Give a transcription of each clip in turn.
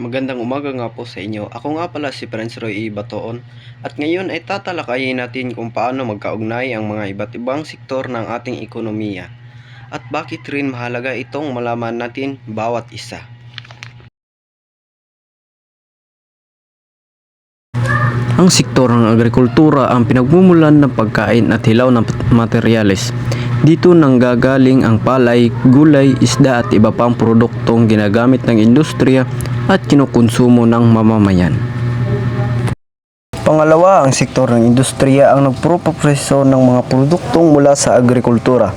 Magandang umaga nga po sa inyo. Ako nga pala si Prince Roy E. Batoon at ngayon ay tatalakayin natin kung paano magkaugnay ang mga iba't ibang sektor ng ating ekonomiya at bakit rin mahalaga itong malaman natin bawat isa. Ang sektor ng agrikultura ang pinagmumulan ng pagkain at hilaw na materyales. Dito nanggagaling ang palay, gulay, isda at iba pang produktong ginagamit ng industriya at kinukonsumo ng mamamayan. Pangalawa, ang sektor ng industriya ang nagproproseso ng mga produktong mula sa agrikultura.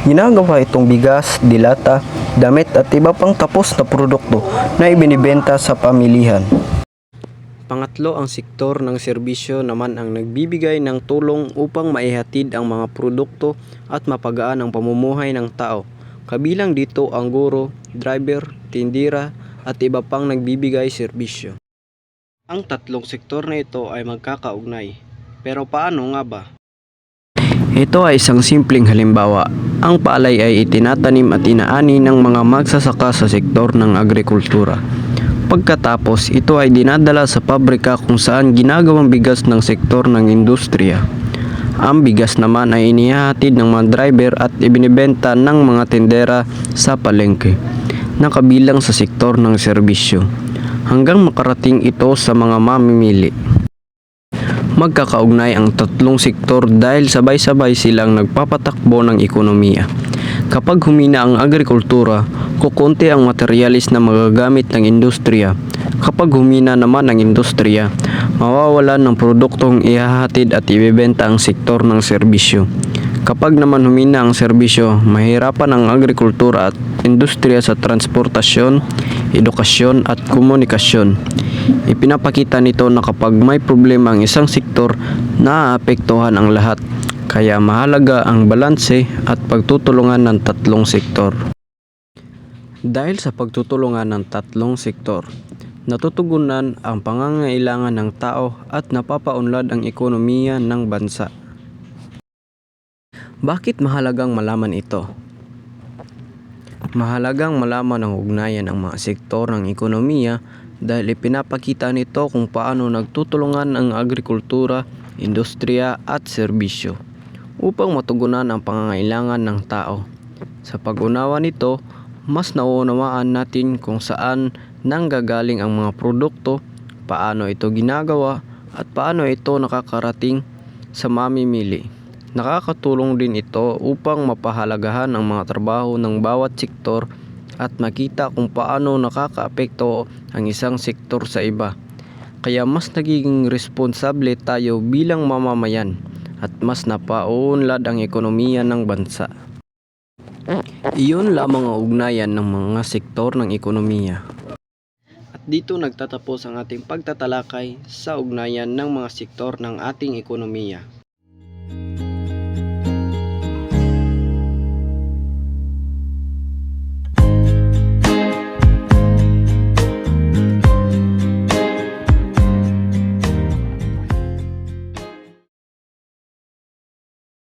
Ginagawa itong bigas, dilata, damit at iba pang tapos na produkto na ibinibenta sa pamilihan. Pangatlo, ang sektor ng serbisyo naman ang nagbibigay ng tulong upang maihatid ang mga produkto at mapagaan ang pamumuhay ng tao. Kabilang dito ang guro, driver, tindira at iba pang nagbibigay serbisyo. Ang tatlong sektor na ito ay magkakaugnay. Pero paano nga ba? Ito ay isang simpleng halimbawa. Ang palay ay itinatanim at inaani ng mga magsasaka sa sektor ng agrikultura. Pagkatapos, ito ay dinadala sa pabrika kung saan ginagawang bigas ng sektor ng industriya. Ang bigas naman ay inihahatid ng mga driver at ibinibenta ng mga tindera sa palengke, na kabilang sa sektor ng serbisyo, hanggang makarating ito sa mga mamimili. Magkakaugnay ang tatlong sektor dahil sabay-sabay silang nagpapatakbo ng ekonomiya. Kapag humina ang agrikultura, kukunti ang materialis na magagamit ng industriya. Kapag humina naman ang industriya, mawawalan ng produktong ihahatid at ibebenta ang sektor ng serbisyo. Kapag naman humina ang serbisyo, mahirapan ang agrikultura at industriya sa transportasyon, edukasyon at komunikasyon. Ipinapakita nito na kapag may problema ang isang sektor, naaapektuhan ang lahat. Kaya mahalaga ang balanse at pagtutulungan ng tatlong sektor. Dahil sa pagtutulungan ng tatlong sektor, natutugunan ang pangangailangan ng tao at napapaunlad ang ekonomiya ng bansa. Bakit mahalagang malaman ito? Mahalagang malaman ang ugnayan ng mga sektor ng ekonomiya dahil ipinapakita nito kung paano nagtutulungan ang agrikultura, industriya at serbisyo upang matugunan ang pangangailangan ng tao. Sa pag-unawa nito, mas nauunawaan natin kung saan nanggagaling ang mga produkto, paano ito ginagawa, at paano ito nakakarating sa mamimili. Nakakatulong din ito upang mapahalagahan ang mga trabaho ng bawat sektor at makita kung paano nakakaapekto ang isang sektor sa iba. Kaya mas nagiging responsable tayo bilang mamamayan at mas napauunlad ang ekonomiya ng bansa. Iyon lamang ang ugnayan ng mga sektor ng ekonomiya. At dito nagtatapos ang ating pagtatalakay sa ugnayan ng mga sektor ng ating ekonomiya.